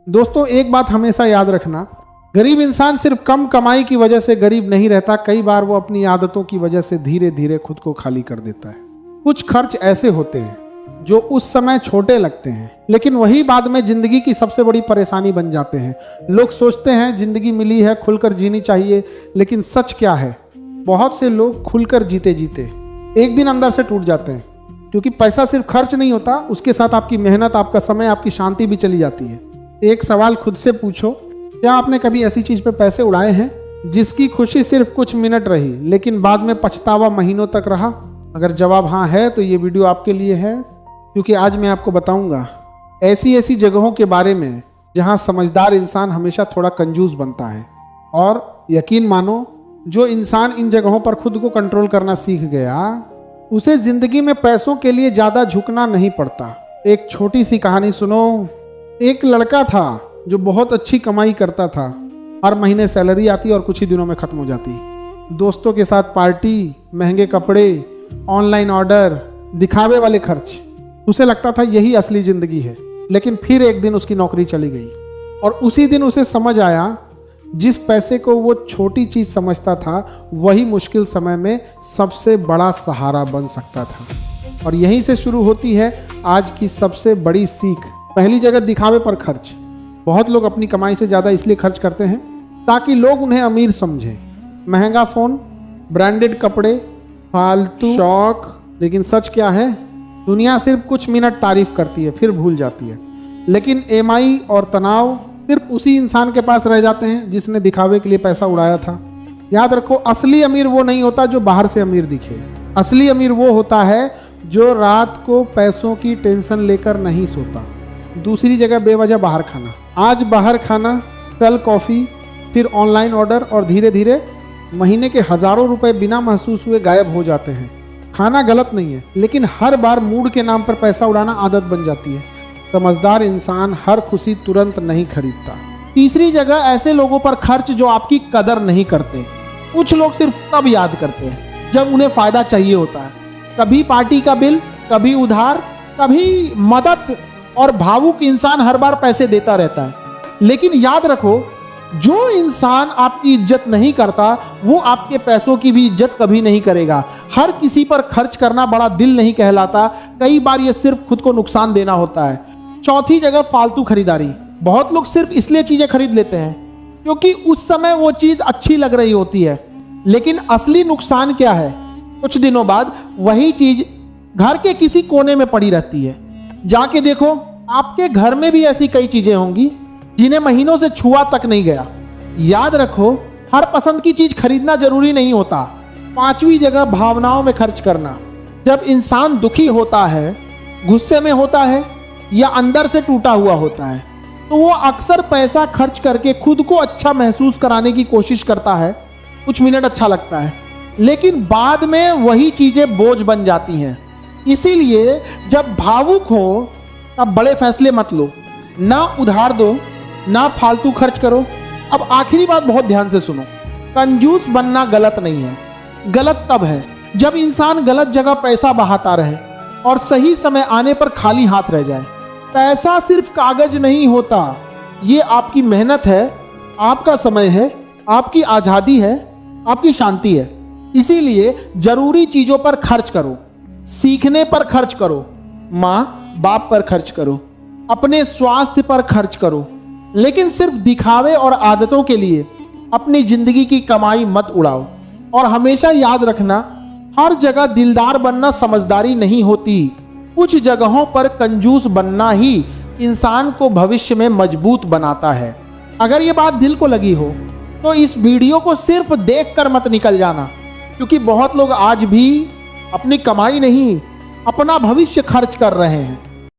दोस्तों एक बात हमेशा याद रखना, गरीब इंसान सिर्फ कम कमाई की वजह से गरीब नहीं रहता, कई बार वो अपनी आदतों की वजह से धीरे धीरे खुद को खाली कर देता है। कुछ खर्च ऐसे होते हैं जो उस समय छोटे लगते हैं, लेकिन वही बाद में जिंदगी की सबसे बड़ी परेशानी बन जाते हैं। लोग सोचते हैं जिंदगी मिली है खुलकर जीनी चाहिए, लेकिन सच क्या है, बहुत से लोग खुलकर जीते जीते एक दिन अंदर से टूट जाते हैं। क्योंकि पैसा सिर्फ खर्च नहीं होता, उसके साथ आपकी मेहनत, आपका समय, आपकी शांति भी चली जाती है। एक सवाल खुद से पूछो, क्या आपने कभी ऐसी चीज पे पैसे उड़ाए हैं जिसकी खुशी सिर्फ कुछ मिनट रही लेकिन बाद में पछतावा महीनों तक रहा? अगर जवाब हाँ है तो ये वीडियो आपके लिए है, क्योंकि आज मैं आपको बताऊंगा ऐसी जगहों के बारे में जहां समझदार इंसान हमेशा थोड़ा कंजूस बनता है। और यकीन मानो, जो इंसान इन जगहों पर खुद को कंट्रोल करना सीख गया, उसे जिंदगी में पैसों के लिए ज्यादा झुकना नहीं पड़ता। एक छोटी सी कहानी सुनो। एक लड़का था जो बहुत अच्छी कमाई करता था, हर महीने सैलरी आती और कुछ ही दिनों में खत्म हो जाती। दोस्तों के साथ पार्टी, महंगे कपड़े, ऑनलाइन ऑर्डर, दिखावे वाले खर्च, उसे लगता था यही असली जिंदगी है। लेकिन फिर एक दिन उसकी नौकरी चली गई और उसी दिन उसे समझ आया, जिस पैसे को वो छोटी चीज समझता था वही मुश्किल समय में सबसे बड़ा सहारा बन सकता था। और यहीं से शुरू होती है आज की सबसे बड़ी सीख। पहली जगह, दिखावे पर खर्च। बहुत लोग अपनी कमाई से ज्यादा इसलिए खर्च करते हैं ताकि लोग उन्हें अमीर समझें। महंगा फोन, ब्रांडेड कपड़े, फालतू शौक। लेकिन सच क्या है, दुनिया सिर्फ कुछ मिनट तारीफ करती है फिर भूल जाती है। लेकिन ईएमआई और तनाव सिर्फ उसी इंसान के पास रह जाते हैं जिसने दिखावे के लिए पैसा उड़ाया था। याद रखो, असली अमीर वो नहीं होता जो बाहर से अमीर दिखे। असली अमीर वो होता है जो रात को पैसों की टेंशन लेकर नहीं सोता। दूसरी जगह, बेवजह बाहर खाना। आज बाहर खाना, कल कॉफी, फिर ऑनलाइन ऑर्डर और धीरे धीरे महीने के हजारों रुपए बिना महसूस हुए गायब हो जाते हैं। खाना गलत नहीं है, लेकिन हर बार मूड के नाम पर पैसा उड़ाना आदत बन जाती है। समझदार इंसान हर खुशी तुरंत नहीं खरीदता। तीसरी जगह, ऐसे लोगों पर खर्च जो आपकी कदर नहीं करते। कुछ लोग सिर्फ तब याद करते हैं जब उन्हें फायदा चाहिए होता है। कभी पार्टी का बिल, कभी उधार, कभी मदद। और भावुक इंसान हर बार पैसे देता रहता है। लेकिन याद रखो, जो इंसान आपकी इज्जत नहीं करता वो आपके पैसों की भी इज्जत कभी नहीं करेगा। हर किसी पर खर्च करना बड़ा दिल नहीं कहलाता, कई बार ये सिर्फ खुद को नुकसान देना होता है। चौथी जगह, फालतू खरीदारी। बहुत लोग सिर्फ इसलिए चीजें खरीद लेते हैं क्योंकि उस समय वो चीज अच्छी लग रही होती है। लेकिन असली नुकसान क्या है, कुछ दिनों बाद वही चीज घर के किसी कोने में पड़ी रहती है। जाके देखो, आपके घर में भी ऐसी कई चीजें होंगी जिन्हें महीनों से छुआ तक नहीं गया। याद रखो, हर पसंद की चीज खरीदना जरूरी नहीं होता। पांचवी जगह, भावनाओं में खर्च करना। जब इंसान दुखी होता है, गुस्से में होता है या अंदर से टूटा हुआ होता है, तो वो अक्सर पैसा खर्च करके खुद को अच्छा महसूस कराने की कोशिश करता है। कुछ मिनट अच्छा लगता है, लेकिन बाद में वही चीजें बोझ बन जाती हैं। इसीलिए जब भावुक हो तब बड़े फैसले मत लो, ना उधार दो, ना फालतू खर्च करो। अब आखिरी बात बहुत ध्यान से सुनो, कंजूस बनना गलत नहीं है। गलत तब है जब इंसान गलत जगह पैसा बहाता रहे और सही समय आने पर खाली हाथ रह जाए। पैसा सिर्फ कागज नहीं होता, ये आपकी मेहनत है, आपका समय है, आपकी आजादी है, आपकी शांति है। इसीलिए जरूरी चीजों पर खर्च करो, सीखने पर खर्च करो, माँ बाप पर खर्च करो, अपने स्वास्थ्य पर खर्च करो। लेकिन सिर्फ दिखावे और आदतों के लिए अपनी जिंदगी की कमाई मत उड़ाओ। और हमेशा याद रखना, हर जगह दिलदार बनना समझदारी नहीं होती। कुछ जगहों पर कंजूस बनना ही इंसान को भविष्य में मजबूत बनाता है। अगर ये बात दिल को लगी हो तो इस वीडियो को सिर्फ देखकर मत निकल जाना, क्योंकि बहुत लोग आज भी अपनी कमाई नहीं, अपना भविष्य खर्च कर रहे हैं।